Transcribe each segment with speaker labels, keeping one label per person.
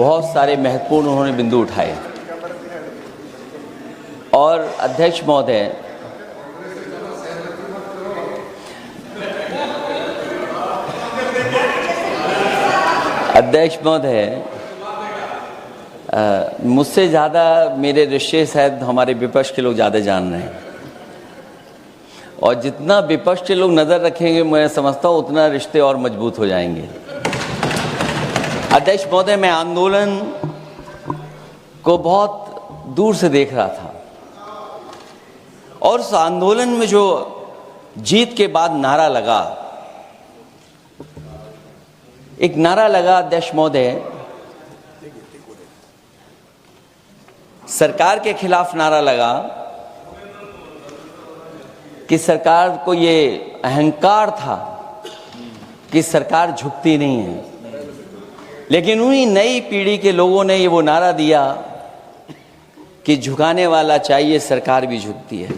Speaker 1: बहुत सारे महत्वपूर्ण उन्होंने बिंदु उठाए और अध्यक्ष महोदय, मुझसे ज़्यादा मेरे रिश्ते शायद हमारे विपक्ष के लोग ज़्यादा जान रहे हैं और जितना विपक्ष के लोग नज़र रखेंगे मैं समझता हूँ उतना रिश्ते और मजबूत हो जाएंगे। अध्यक्ष महोदय, मैं आंदोलन को बहुत दूर से देख रहा था और उस आंदोलन में जो जीत के बाद नारा लगा, एक नारा लगा अध्यक्ष महोदय, सरकार के खिलाफ नारा लगा कि सरकार को ये अहंकार था कि सरकार झुकती नहीं है, लेकिन उन्हीं नई पीढ़ी के लोगों ने ये वो नारा दिया कि झुकाने वाला चाहिए, सरकार भी झुकती है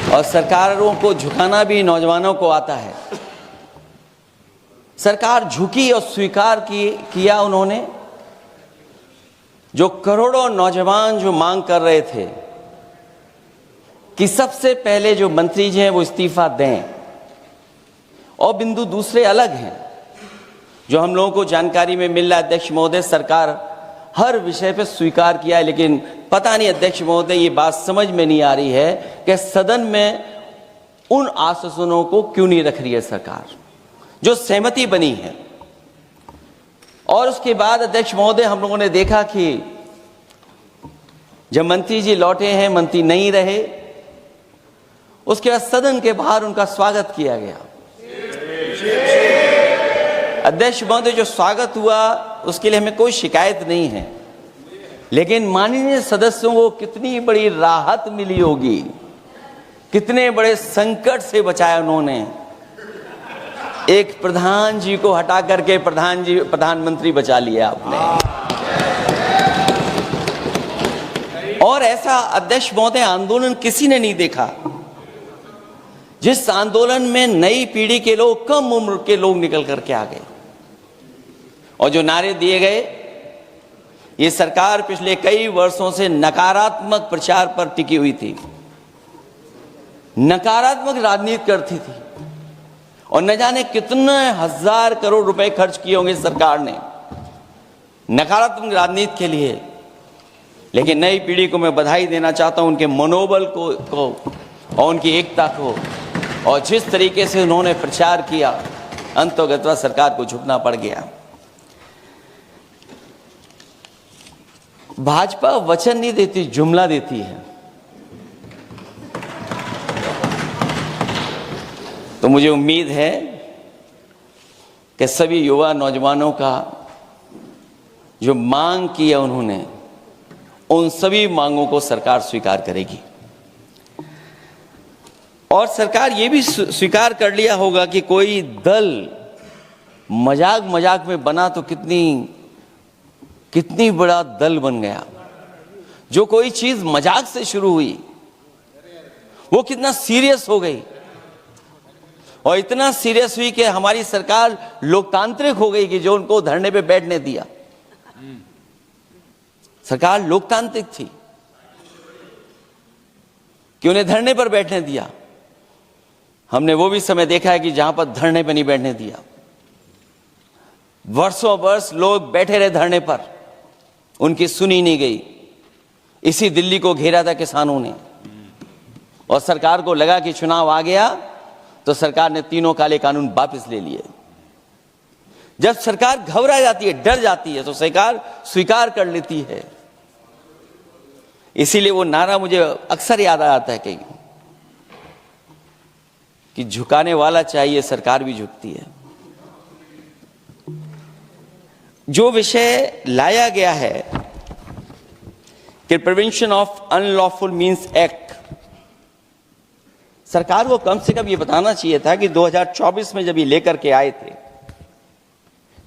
Speaker 1: और सरकारों को झुकाना भी नौजवानों को आता है। सरकार झुकी और स्वीकार किया उन्होंने। जो करोड़ों नौजवान जो मांग कर रहे थे कि सबसे पहले जो मंत्री जी हैं वो इस्तीफा दें, और बिंदु दूसरे अलग हैं जो हम लोगों को जानकारी में मिल रहा है। अध्यक्ष महोदय, सरकार हर विषय पे स्वीकार किया है, लेकिन पता नहीं अध्यक्ष महोदय ये बात समझ में नहीं आ रही है कि सदन में उन आश्वासनों को क्यों नहीं रख रही है सरकार जो सहमति बनी है। और उसके बाद अध्यक्ष महोदय, हम लोगों ने देखा कि जब मंत्री जी लौटे हैं, मंत्री नहीं रहे, उसके बाद सदन के बाहर उनका स्वागत किया गया। अध्यक्ष महोदय, जो स्वागत हुआ उसके लिए हमें कोई शिकायत नहीं है, लेकिन माननीय सदस्यों को कितनी बड़ी राहत मिली होगी, कितने बड़े संकट से बचाया उन्होंने। एक प्रधान जी को हटा करके प्रधानमंत्री बचा लिया आपने। और ऐसा अध्यक्ष महोदय आंदोलन किसी ने नहीं देखा जिस आंदोलन में नई पीढ़ी के लोग, कम उम्र के लोग निकल करके आ गए और जो नारे दिए गए। ये सरकार पिछले कई वर्षों से नकारात्मक प्रचार पर टिकी हुई थी, नकारात्मक राजनीति करती थी और न जाने कितने हजार करोड़ रुपए खर्च किए होंगे सरकार ने नकारात्मक राजनीति के लिए। लेकिन नई पीढ़ी को मैं बधाई देना चाहता हूं, उनके मनोबल को और उनकी एकता को, और जिस तरीके से उन्होंने प्रचार किया, अंततः सरकार को झुकना पड़ गया। भाजपा वचन नहीं देती, जुमला देती है। तो मुझे उम्मीद है कि सभी युवा नौजवानों का जो मांग की है उन्होंने, उन सभी मांगों को सरकार स्वीकार करेगी। और सरकार ये भी स्वीकार कर लिया होगा कि कोई दल मजाक में बना तो कितनी बड़ा दल बन गया। जो कोई चीज मजाक से शुरू हुई वो कितना सीरियस हो गई, और इतना सीरियस हुई कि हमारी सरकार लोकतांत्रिक हो गई कि जो उनको धरने पे बैठने दिया। सरकार लोकतांत्रिक थी कि उन्हें धरने पर बैठने दिया। हमने वो भी समय देखा है कि जहां पर धरने पर नहीं बैठने दिया, वर्षों वर्ष लोग बैठे रहे धरने पर, उनकी सुनी नहीं गई। इसी दिल्ली को घेरा था किसानों ने, और सरकार को लगा कि चुनाव आ गया तो सरकार ने तीनों काले कानून वापस ले लिए। जब सरकार घबरा जाती है, डर जाती है, तो सरकार स्वीकार कर लेती है। इसीलिए वो नारा मुझे अक्सर याद आता है कि झुकाने वाला चाहिए, सरकार भी झुकती है। जो विषय लाया गया है कि prevention of unlawful means act, सरकार को कम से कम ये बताना चाहिए था कि 2024 में जब ये लेकर के आए थे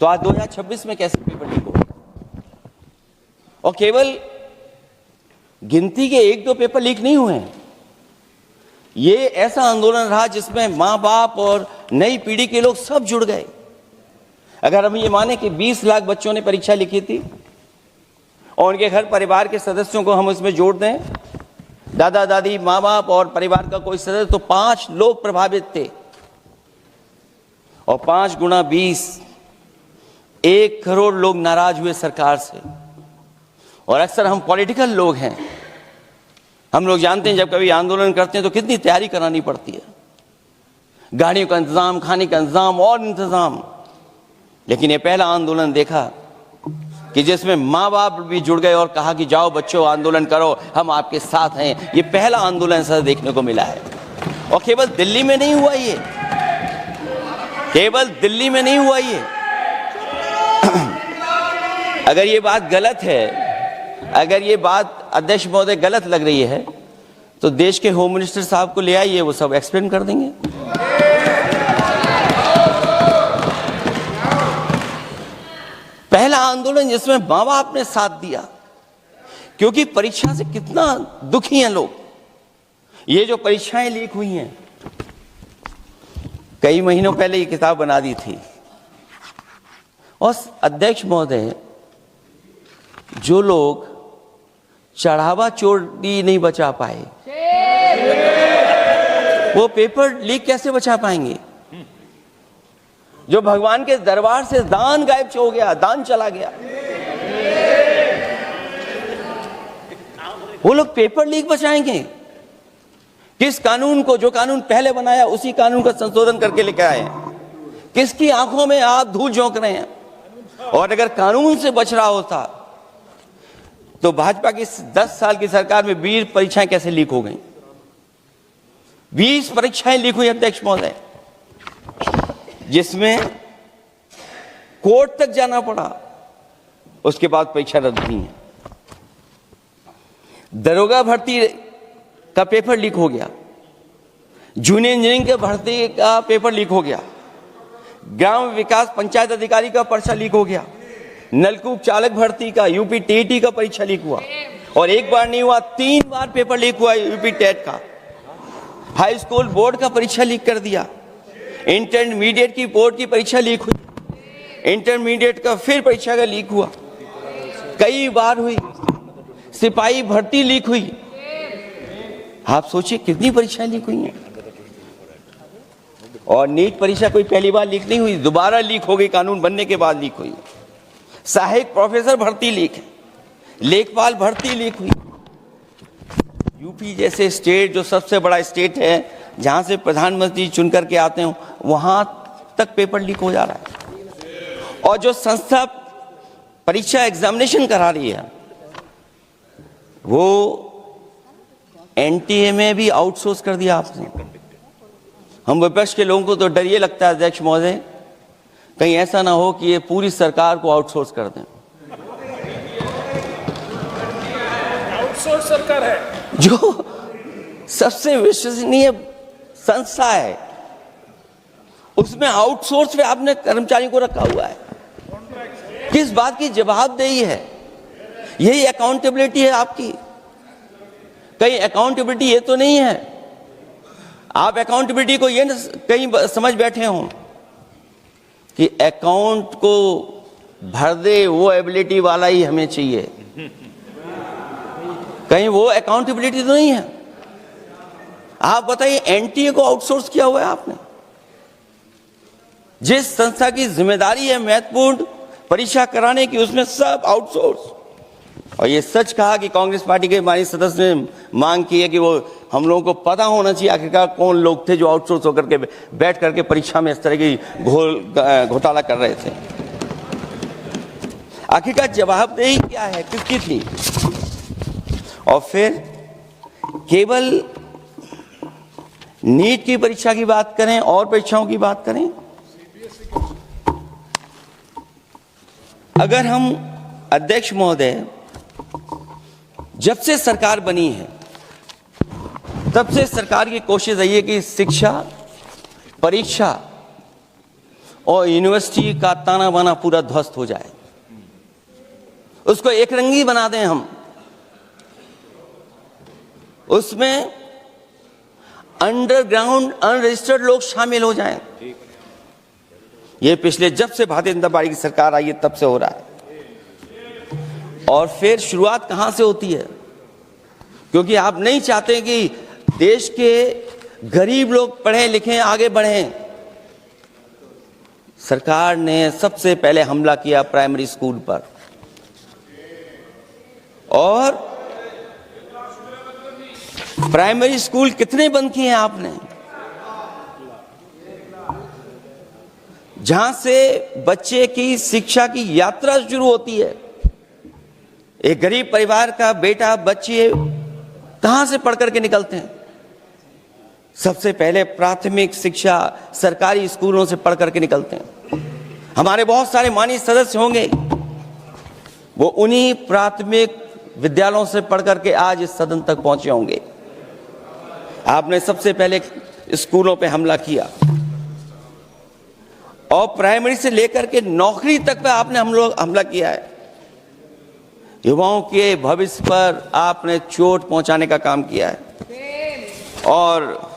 Speaker 1: तो आज 2026 में कैसे पेपर लीक हो। और केवल गिनती के 1-2 पेपर लीक नहीं हुए हैं। ये ऐसा आंदोलन रहा जिसमें मां बाप और नई पीढ़ी के लोग सब जुड़ गए। अगर हम ये माने कि 20 लाख बच्चों ने परीक्षा लिखी थी और उनके घर परिवार के सदस्यों को हम इसमें जोड़ दें, दादा दादी, माँ बाप और परिवार का कोई सदस्य, तो 5 लोग प्रभावित थे। और 5 गुना 20, 1 करोड़ लोग नाराज हुए सरकार से। और अक्सर हम पॉलिटिकल लोग हैं, हम लोग जानते हैं जब कभी आंदोलन करते हैं तो कितनी तैयारी करानी पड़ती है, गाड़ियों का इंतजाम, खाने का इंतजाम और इंतजाम। लेकिन ये पहला आंदोलन देखा कि जिसमें माँ बाप भी जुड़ गए और कहा कि जाओ बच्चों आंदोलन करो, हम आपके साथ हैं। ये पहला आंदोलन ऐसा देखने को मिला है। और केवल दिल्ली में नहीं हुआ ये, केवल दिल्ली में नहीं हुआ ये। अगर ये बात गलत है, अगर ये बात अध्यक्ष महोदय गलत लग रही है, तो देश के होम मिनिस्टर साहब को ले आइए, वो सब एक्सप्लेन कर देंगे। पहला आंदोलन जिसमें माँ बाप ने साथ दिया, क्योंकि परीक्षा से कितना दुखी हैं लोग। ये जो परीक्षाएं लीक हुई हैं, कई महीनों पहले ये किताब बना दी थी। और अध्यक्ष महोदय, जो लोग चढ़ावा चोरी नहीं बचा पाए, वो पेपर लीक कैसे बचा पाएंगे? जो भगवान के दरबार से दान गायब हो गया, दान चला गया, वो लोग पेपर लीक बचाएंगे? किस कानून को, जो कानून पहले बनाया उसी कानून का संशोधन करके लेकर आए? किसकी आंखों में आप धूल झोंक रहे हैं? और अगर कानून से बच रहा होता तो भाजपा की 10 साल की सरकार में 20 परीक्षाएं कैसे लीक हो गई? 20 परीक्षाएं लीक हुई अध्यक्ष महोदय, जिसमें कोर्ट तक जाना पड़ा, उसके बाद परीक्षा रद्द हुई है। दरोगा भर्ती का पेपर लीक हो गया, जूनियर इंजीनियरिंग के भर्ती का पेपर लीक हो गया, ग्राम विकास पंचायत अधिकारी का पर्चा लीक हो गया, नलकूप चालक भर्ती का, यूपी टीईटी का परीक्षा लीक हुआ। और एक बार नहीं हुआ, 3 बार पेपर लीक हुआ यूपी टेट का। हाई स्कूल बोर्ड का परीक्षा लीक कर दिया, इंटरमीडिएट की बोर्ड की परीक्षा लीक हुई, इंटरमीडिएट का फिर परीक्षा का लीक हुआ, कई बार हुई। सिपाही भर्ती लीक हुई। आप सोचिए कितनी परीक्षाएं लीक हुई हैं। और नीट परीक्षा कोई पहली बार लीक नहीं हुई, दोबारा लीक हो गई, कानून बनने के बाद लीक हुई। सहायक प्रोफेसर भर्ती लीक है, लेखपाल भर्ती लीक हुई। यूपी जैसे स्टेट, जो सबसे बड़ा स्टेट है, जहां से प्रधानमंत्री चुन करके आते हो, वहां तक पेपर लीक हो जा रहा है। और जो संस्था परीक्षा एग्जामिनेशन करा रही है, वो एनटीए में भी आउटसोर्स कर दिया आपने। हम विपक्ष के लोगों को तो डर ये लगता है अध्यक्ष महोदय, कहीं ऐसा ना हो कि ये पूरी सरकार को आउटसोर्स कर दें।
Speaker 2: आउटसोर्स सरकार है,
Speaker 1: जो सबसे विश्वसनीय संस्था है, उसमें आउटसोर्स पे आपने कर्मचारियों को रखा हुआ है। किस बात की जवाबदेही है? यही अकाउंटेबिलिटी है आपकी? कहीं अकाउंटेबिलिटी ये तो नहीं है, आप अकाउंटेबिलिटी को ये कहीं समझ बैठे हों कि अकाउंट को भर दे वो एबिलिटी वाला ही हमें चाहिए। कहीं वो अकाउंटेबिलिटी तो नहीं है। आप बताइए, एनटीए को आउटसोर्स किया हुआ है आपने। जिस संस्था की जिम्मेदारी है महत्वपूर्ण परीक्षा कराने की, उसमें सब आउटसोर्स। और ये सच कहा कि कांग्रेस पार्टी के हमारे सदस्य ने मांग की है कि वो हम लोगों को पता होना चाहिए आखिरकार कौन लोग थे जो आउटसोर्स होकर के बैठ करके परीक्षा में इस तरह की घोटाला कर रहे थे। आखिरकार जवाबदेही क्या है, किसकी थी? और फिर केवल नीट की परीक्षा की बात करें और परीक्षाओं की बात करें, अगर हम अध्यक्ष महोदय, जब से सरकार बनी है तब से सरकार की कोशिश रही है कि शिक्षा, परीक्षा और यूनिवर्सिटी का ताना बाना पूरा ध्वस्त हो जाए, उसको एक रंगी बना दें हम। उसमें अंडरग्राउंड अनरजिस्टर्ड लोग शामिल हो जाएं। ये पिछले जब से भारतीय जनता पार्टी की सरकार आई है तब से हो रहा है। और फिर शुरुआत कहां से होती है? क्योंकि आप नहीं चाहते कि देश के गरीब लोग पढ़ें लिखें आगे बढ़ें। सरकार ने सबसे पहले हमला किया प्राइमरी स्कूल पर, और प्राइमरी स्कूल कितने बंद किए हैं आपने? जहां से बच्चे की शिक्षा की यात्रा शुरू होती है। एक गरीब परिवार का बेटा बच्चे कहां से पढ़ करके निकलते हैं? सबसे पहले प्राथमिक शिक्षा सरकारी स्कूलों से पढ़ करके निकलते हैं। हमारे बहुत सारे माननीय सदस्य होंगे, वो उन्हीं प्राथमिक विद्यालयों से पढ़ करके आज इस सदन तक पहुंचे होंगे। आपने सबसे पहले स्कूलों पे हमला किया, और प्राइमरी से लेकर के नौकरी तक पे आपने हमला किया है। युवाओं के भविष्य पर आपने चोट पहुंचाने का काम किया है। और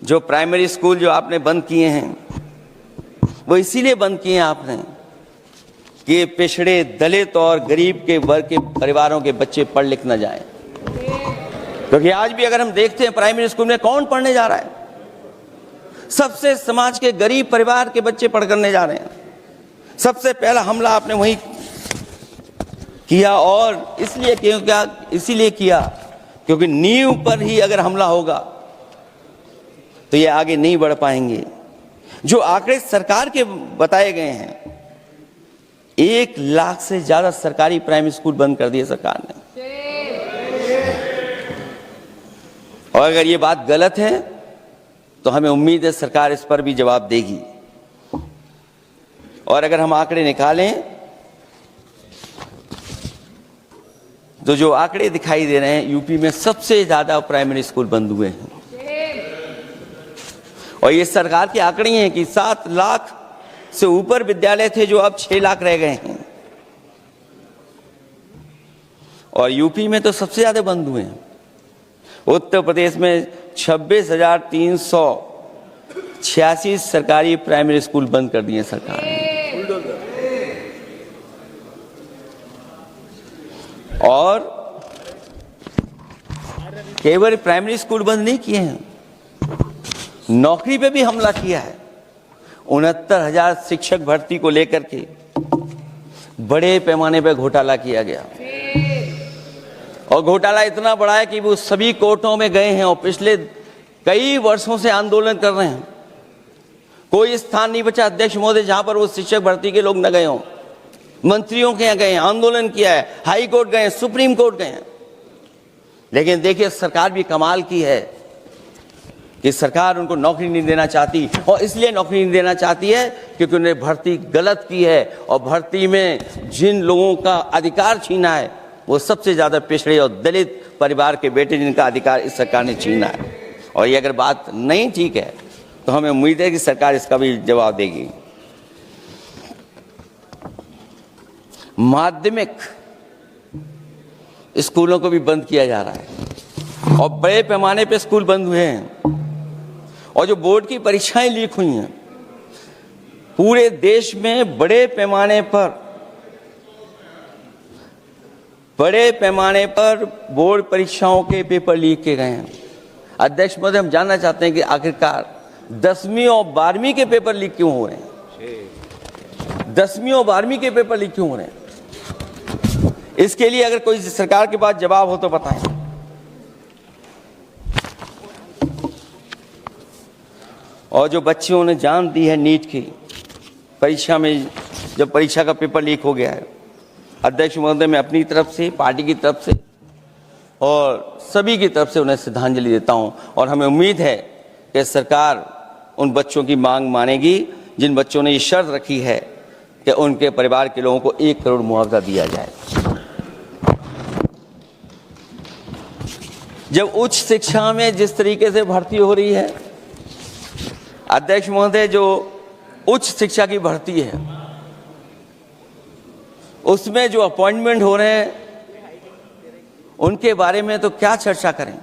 Speaker 1: जो प्राइमरी स्कूल जो आपने बंद किए हैं, वो इसीलिए बंद किए हैं आपने कि पिछड़े, दलित और गरीब के वर्ग के परिवारों के बच्चे पढ़ लिख न जाएं। क्योंकि आज भी अगर हम देखते हैं प्राइमरी स्कूल में कौन पढ़ने जा रहा है? सबसे समाज के गरीब परिवार के बच्चे पढ़ करने जा रहे हैं। सबसे पहला हमला आपने वही किया, और इसीलिए किया क्योंकि नींव पर ही अगर हमला होगा तो ये आगे नहीं बढ़ पाएंगे। जो आंकड़े सरकार के बताए गए हैं, 1 लाख से ज्यादा सरकारी प्राइमरी स्कूल बंद कर दिए सरकार ने। और अगर ये बात गलत है तो हमें उम्मीद है सरकार इस पर भी जवाब देगी। और अगर हम आंकड़े निकालें तो जो आंकड़े दिखाई दे रहे हैं, यूपी में सबसे ज्यादा प्राइमरी स्कूल बंद हुए हैं। और ये सरकार के आंकड़े हैं कि 7 लाख से ऊपर विद्यालय थे जो अब 6 लाख रह गए हैं। और यूपी में तो सबसे ज्यादा बंद हुए हैं। उत्तर प्रदेश में 26,386 सरकारी प्राइमरी स्कूल बंद कर दिए सरकार ने। और केवल प्राइमरी स्कूल बंद नहीं किए हैं, नौकरी पे भी हमला किया है। 69,000 शिक्षक भर्ती को लेकर के बड़े पैमाने पर घोटाला किया गया, और घोटाला इतना बड़ा है कि वो सभी कोर्टों में गए हैं और पिछले कई वर्षों से आंदोलन कर रहे हैं। कोई स्थान नहीं बचा अध्यक्ष महोदय जहां पर वो शिक्षक भर्ती के लोग न गए हों। मंत्रियों के यहाँ गए हैं, आंदोलन किया है, हाई कोर्ट गए हैं, सुप्रीम कोर्ट गए हैं। लेकिन देखिए सरकार भी कमाल की है कि सरकार उनको नौकरी नहीं देना चाहती, और इसलिए नौकरी नहीं देना चाहती है क्योंकि उन्होंने भर्ती गलत की है। और भर्ती में जिन लोगों का अधिकार छीना है वो सबसे ज्यादा पिछड़े और दलित परिवार के बेटे, जिनका अधिकार इस सरकार ने छीना है। और ये अगर बात नहीं ठीक है तो हमें उम्मीद है कि सरकार इसका भी जवाब देगी। माध्यमिक स्कूलों को भी बंद किया जा रहा है, और बड़े पैमाने पे स्कूल बंद हुए हैं। और जो बोर्ड की परीक्षाएं लीक हुई हैं, पूरे देश में बड़े पैमाने पर बोर्ड परीक्षाओं के पेपर लीक किए गए हैं। अध्यक्ष महोदय, हम जानना चाहते हैं कि आखिरकार 10वीं और 12वीं के पेपर लीक क्यों हो रहे हैं? 10वीं और 12वीं के पेपर लीक क्यों हो रहे हैं? इसके लिए अगर कोई सरकार के पास जवाब हो तो बताएं। और जो बच्चों ने जान दी है नीट की परीक्षा में, जब परीक्षा का पेपर लीक हो गया है, अध्यक्ष महोदय, मैं अपनी तरफ से, पार्टी की तरफ से और सभी की तरफ से उन्हें श्रद्धांजलि देता हूं। और हमें उम्मीद है कि सरकार उन बच्चों की मांग मानेगी जिन बच्चों ने ये शर्त रखी है कि उनके परिवार के लोगों को 1 करोड़ मुआवजा दिया जाए। जब उच्च शिक्षा में जिस तरीके से भर्ती हो रही है, अध्यक्ष महोदय, जो उच्च शिक्षा की भर्ती है उसमें जो अपॉइंटमेंट हो रहे हैं उनके बारे में तो क्या चर्चा करें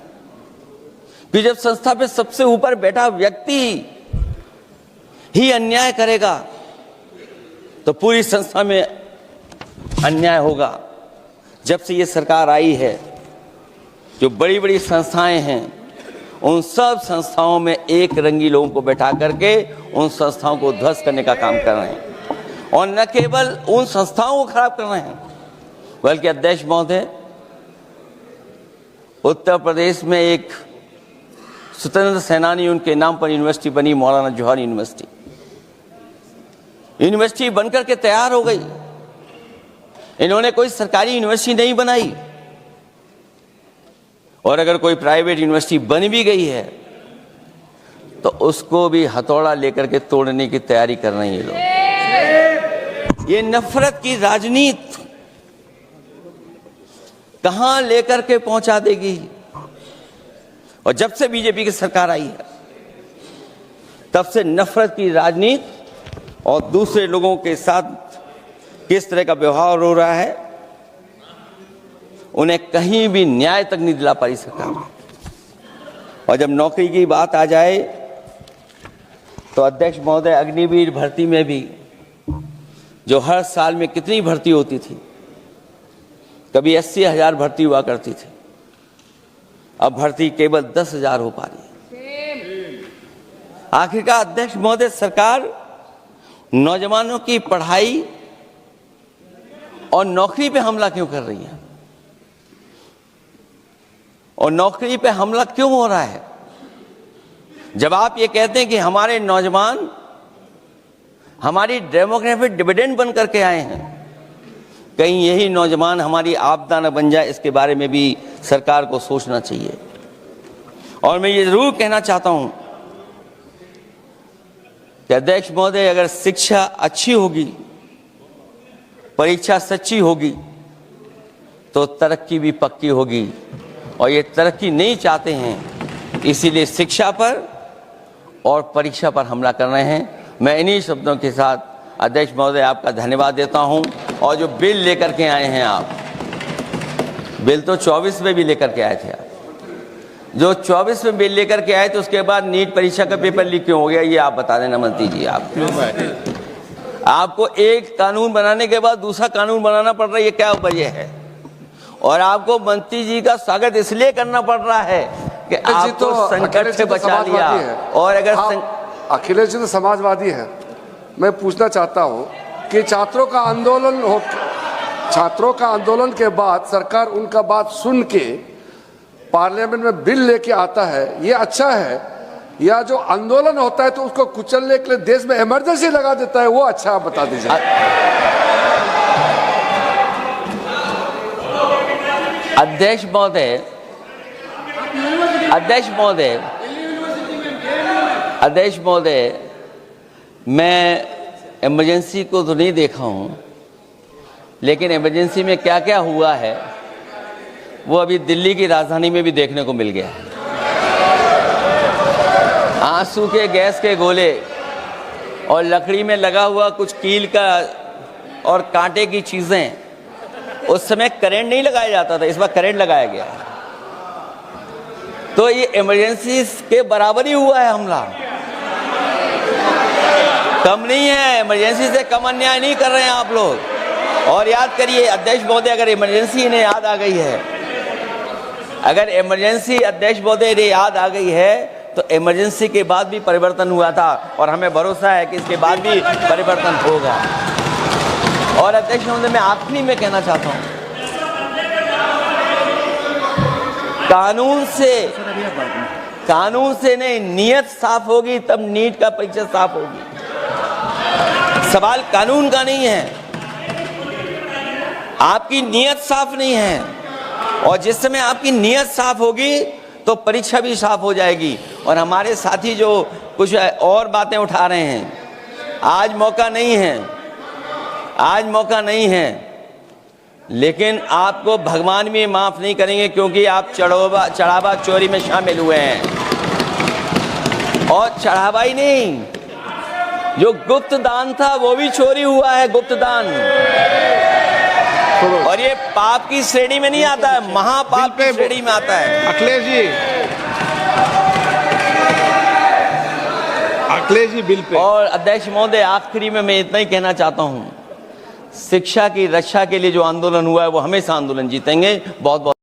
Speaker 1: कि जब संस्था पे सबसे ऊपर बैठा व्यक्ति ही अन्याय करेगा तो पूरी संस्था में अन्याय होगा। जब से ये सरकार आई है, जो बड़ी बड़ी संस्थाएं हैं, उन सब संस्थाओं में एक रंगी लोगों को बैठा करके उन संस्थाओं को ध्वस्त करने का काम कर रहे हैं। और न केवल उन संस्थाओं को खराब कर रहे हैं, बल्कि अध्यक्ष महोदय, उत्तर प्रदेश में एक स्वतंत्र सेनानी, उनके नाम पर यूनिवर्सिटी बनी, मौलाना जौहर यूनिवर्सिटी। यूनिवर्सिटी बनकर के तैयार हो गई। इन्होंने कोई सरकारी यूनिवर्सिटी नहीं बनाई, और अगर कोई प्राइवेट यूनिवर्सिटी बन भी गई है तो उसको भी हथौड़ा लेकर के तोड़ने की तैयारी कर रहे हैं ये लोग। ये नफरत की राजनीति कहां लेकर के पहुंचा देगी। और जब से बीजेपी की सरकार आई है, तब से नफरत की राजनीति और दूसरे लोगों के साथ किस तरह का व्यवहार हो रहा है, उन्हें कहीं भी न्याय तक नहीं दिला पाई सरकार। और जब नौकरी की बात आ जाए तो अध्यक्ष महोदय, अग्निवीर भर्ती में भी जो हर साल में कितनी भर्ती होती थी, कभी 80,000 भर्ती हुआ करती थी, अब भर्ती केवल 10,000 हो पा रही है। आखिरकार अध्यक्ष महोदय, सरकार नौजवानों की पढ़ाई और नौकरी पे हमला क्यों कर रही है, और नौकरी पे हमला क्यों हो रहा है? जब आप ये कहते हैं कि हमारे नौजवान हमारी डेमोग्राफिक डिविडेंड बन करके आए हैं, कहीं यही नौजवान हमारी आपदा न बन जाए, इसके बारे में भी सरकार को सोचना चाहिए। और मैं ये जरूर कहना चाहता हूं कि अध्यक्ष महोदय, अगर शिक्षा अच्छी होगी, परीक्षा सच्ची होगी, तो तरक्की भी पक्की होगी। और ये तरक्की नहीं चाहते हैं, इसीलिए शिक्षा पर और परीक्षा पर हमला कर रहे हैं। मैं इन्हीं शब्दों के साथ अध्यक्ष महोदय आपका धन्यवाद देता हूं। और जो बिल लेकर के आए हैं आप, बिल तो 24 में भी लेकर के आए थे आप, जो 24 में बिल लेकर के आए थे, उसके बाद नीट परीक्षा का पेपर लीक क्यों हो गया, ये आप बता देना मंत्री जी। आपको एक कानून बनाने के बाद दूसरा कानून बनाना पड़ रहा है, ये क्या वजह है? और आपको मंत्री जी का स्वागत इसलिए करना पड़ रहा है कि आपको संकट से बचा लिया। और अगर
Speaker 3: अखिलेश जी तो समाजवादी है, मैं पूछना चाहता हूं कि छात्रों का आंदोलन के बाद सरकार उनका बात सुन के पार्लियामेंट में बिल लेके आता है, ये अच्छा है, या जो आंदोलन होता है तो उसको कुचलने के लिए देश में इमरजेंसी लगा देता है, वो अच्छा? आप बता दीजिए।
Speaker 1: अध्यक्ष महोदय, मैं इमरजेंसी को तो नहीं देखा हूं, लेकिन इमरजेंसी में क्या क्या हुआ है वो अभी दिल्ली की राजधानी में भी देखने को मिल गया है। आंसू के गैस के गोले और लकड़ी में लगा हुआ कुछ कील का और कांटे की चीजें, उस समय करंट नहीं लगाया जाता था, इस बार करंट लगाया गया। तो ये इमरजेंसी के बराबर ही हुआ है हमला, कम नहीं है। इमरजेंसी से कम अन्याय नहीं कर रहे हैं आप लोग। और याद करिए अध्यक्ष महोदय, अगर इमरजेंसी इन्हें याद आ गई है, अगर इमरजेंसी अध्यक्ष महोदय इन्हें याद आ गई है, तो इमरजेंसी के बाद भी परिवर्तन हुआ था, और हमें भरोसा है कि इसके बाद भी परिवर्तन होगा। और अध्यक्ष महोदय, मैं आखिरी में कहना चाहता हूं, कानून से नहीं, नियत साफ होगी तब नीट का परीक्षा साफ होगी। सवाल कानून का नहीं है, आपकी नियत साफ नहीं है। और जिस समय आपकी नियत साफ होगी तो परीक्षा भी साफ हो जाएगी। और हमारे साथी जो कुछ और बातें उठा रहे हैं, आज मौका नहीं है, लेकिन आपको भगवान भी माफ नहीं करेंगे, क्योंकि आप चढ़ावा चोरी में शामिल हुए हैं। और चढ़ावा ही नहीं, जो गुप्त दान था वो भी चोरी हुआ है, गुप्त दान। और ये पाप की श्रेणी में नहीं आता है, महापाप की श्रेणी में आता है।
Speaker 4: Akhilesh ji bill pay.
Speaker 1: और अध्यक्ष महोदय, आखिरी में मैं इतना ही कहना चाहता हूं शिक्षा की रक्षा के लिए जो आंदोलन हुआ है वो हमेशा आंदोलन जीतेंगे। बहुत बहुत